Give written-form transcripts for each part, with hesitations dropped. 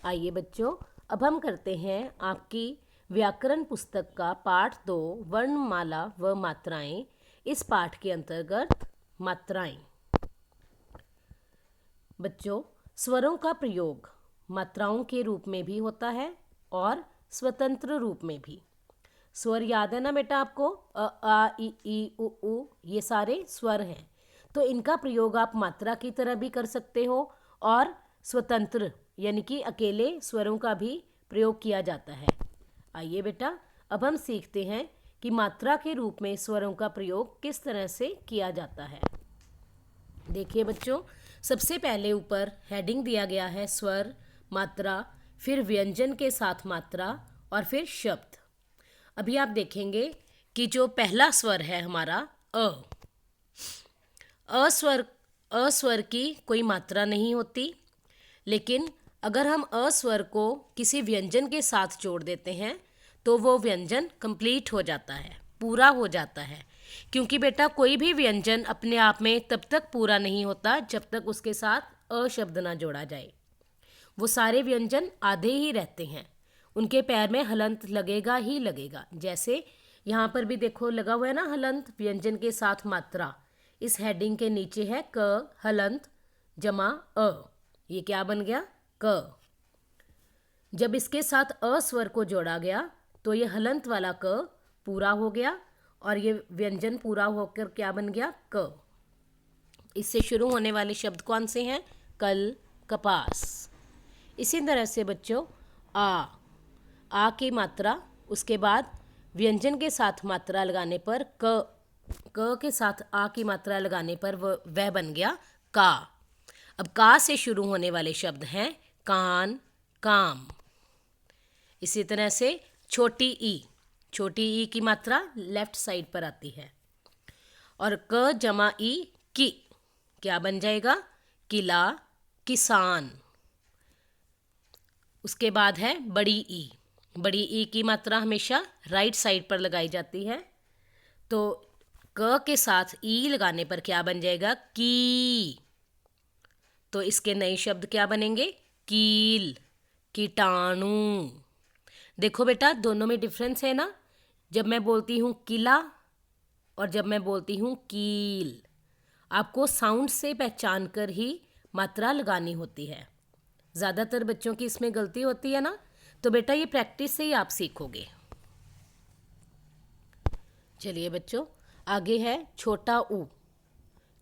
आइए बच्चों, अब हम करते हैं आपकी व्याकरण पुस्तक का पाठ 2 वर्णमाला व मात्राएं। इस पाठ के अंतर्गत मात्राएं। बच्चों, स्वरों का प्रयोग मात्राओं के रूप में भी होता है और स्वतंत्र रूप में भी। स्वर याद है ना बेटा आपको? अ आ ई उ ऊ, ये सारे स्वर हैं। तो इनका प्रयोग आप मात्रा की तरह भी कर सकते हो और स्वतंत्र यानी कि अकेले स्वरों का भी प्रयोग किया जाता है। आइए बेटा, अब हम सीखते हैं कि मात्रा के रूप में स्वरों का प्रयोग किस तरह से किया जाता है। देखिए बच्चों, सबसे पहले ऊपर हेडिंग दिया गया है स्वर, मात्रा, फिर व्यंजन के साथ मात्रा और फिर शब्द। अभी आप देखेंगे कि जो पहला स्वर है हमारा अ स्वर की कोई मात्रा नहीं होती, लेकिन अगर हम अ स्वर को किसी व्यंजन के साथ जोड़ देते हैं तो वो व्यंजन कंप्लीट हो जाता है, पूरा हो जाता है। क्योंकि बेटा कोई भी व्यंजन अपने आप में तब तक पूरा नहीं होता जब तक उसके साथ अ शब्द ना जोड़ा जाए। वो सारे व्यंजन आधे ही रहते हैं, उनके पैर में हलंत लगेगा ही लगेगा। जैसे यहाँ पर भी देखो लगा हुआ है ना हलंत, व्यंजन के साथ मात्रा। इस हेडिंग के नीचे है क हलंत जमा अ, ये क्या बन गया? क। जब इसके साथ अ स्वर को जोड़ा गया तो ये हलंत वाला क पूरा हो गया और ये व्यंजन पूरा होकर क्या बन गया? क। इससे शुरू होने वाले शब्द कौन से हैं? कल, कपास। इसी तरह से बच्चों आ की मात्रा, उसके बाद व्यंजन के साथ मात्रा लगाने पर क के साथ आ की मात्रा लगाने पर वह बन गया का। अब का से शुरू होने वाले शब्द हैं कान, काम। इसी तरह से छोटी ई की मात्रा लेफ्ट साइड पर आती है और क जमा ई की क्या बन जाएगा? किला, किसान। उसके बाद है बड़ी ई की मात्रा हमेशा राइट साइड पर लगाई जाती है, तो क के साथ ई लगाने पर क्या बन जाएगा? की। तो इसके नए शब्द क्या बनेंगे? कील, कीटाणु। देखो बेटा, दोनों में डिफरेंस है ना। जब मैं बोलती हूँ किला और जब मैं बोलती हूँ कील, आपको साउंड से पहचान कर ही मात्रा लगानी होती है। ज़्यादातर बच्चों की इसमें गलती होती है ना, तो बेटा ये प्रैक्टिस से ही आप सीखोगे। चलिए बच्चों, आगे है छोटा ऊ।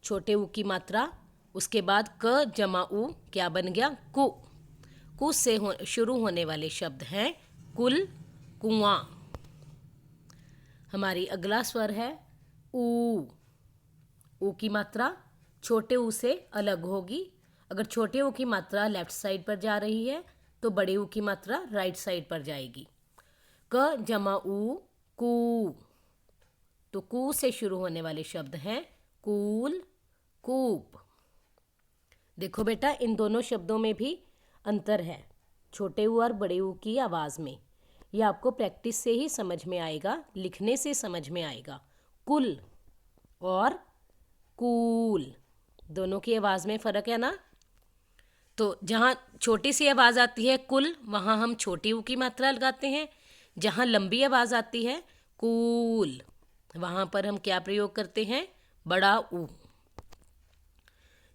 छोटे ऊ की मात्रा, उसके बाद क जमा ऊ क्या बन गया? कु। कु से शुरू होने वाले शब्द हैं कुल, कुआं। हमारी अगला स्वर है ऊ। ऊ की मात्रा छोटे ऊ से अलग होगी। अगर छोटे ऊ की मात्रा लेफ्ट साइड पर जा रही है तो बड़े ऊ की मात्रा राइट साइड पर जाएगी। क जमा ऊ कू। तो कू से शुरू होने वाले शब्द हैं कूल, कूप। देखो बेटा, इन दोनों शब्दों में भी अंतर है, छोटे ऊ और बड़े ऊ की आवाज़ में। ये आपको प्रैक्टिस से ही समझ में आएगा, लिखने से समझ में आएगा। कुल और कूल, दोनों की आवाज़ में फ़र्क है ना। तो जहाँ छोटी सी आवाज़ आती है कुल, वहाँ हम छोटी ऊ की मात्रा लगाते हैं। जहाँ लंबी आवाज़ आती है कूल, वहाँ पर हम क्या प्रयोग करते हैं? बड़ा ऊ।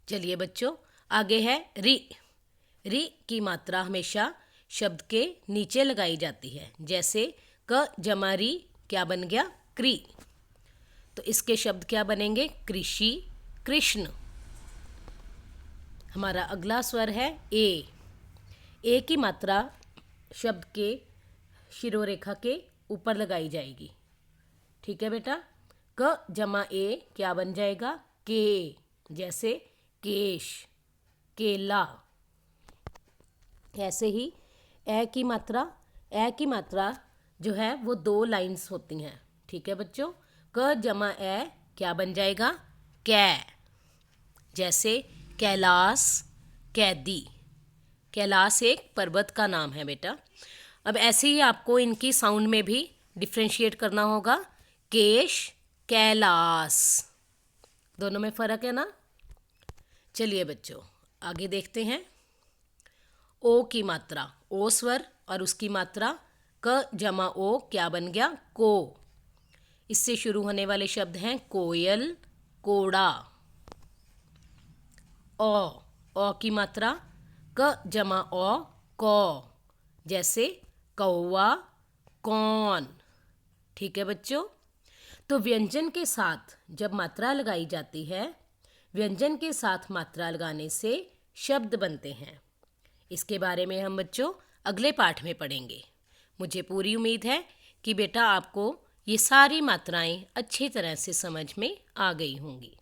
चलिए बच्चों, आगे है री। री की मात्रा हमेशा शब्द के नीचे लगाई जाती है। जैसे क जमा री क्या बन गया? क्री। तो इसके शब्द क्या बनेंगे? कृषि, कृष्ण। हमारा अगला स्वर है ए की मात्रा शब्द के शिरोरेखा के ऊपर लगाई जाएगी। ठीक है बेटा। क जमा ए क्या बन जाएगा? के। जैसे केश, केला। ऐसे ही ए की मात्रा जो है वो 2 लाइंस होती हैं। ठीक है बच्चों। क जमा ए क्या बन जाएगा? कै। जैसे कैलाश, कैदी। कैलाश एक पर्वत का नाम है बेटा। अब ऐसे ही आपको इनकी साउंड में भी डिफ्रेंशिएट करना होगा। केश, कैलाश, दोनों में फ़र्क है ना। चलिए बच्चों, आगे देखते हैं। ओ की मात्रा। ओ स्वर और उसकी मात्रा क जमा ओ क्या बन गया? को। इससे शुरू होने वाले शब्द हैं कोयल, कोड़ा। ओ की मात्रा क जमा ओ, कौ। जैसे कौवा, कौन। ठीक है बच्चों। तो व्यंजन के साथ जब मात्रा लगाई जाती है, व्यंजन के साथ मात्रा लगाने से शब्द बनते हैं। इसके बारे में हम बच्चों अगले पाठ में पढ़ेंगे। मुझे पूरी उम्मीद है कि बेटा आपको ये सारी मात्राएं अच्छी तरह से समझ में आ गई होंगी।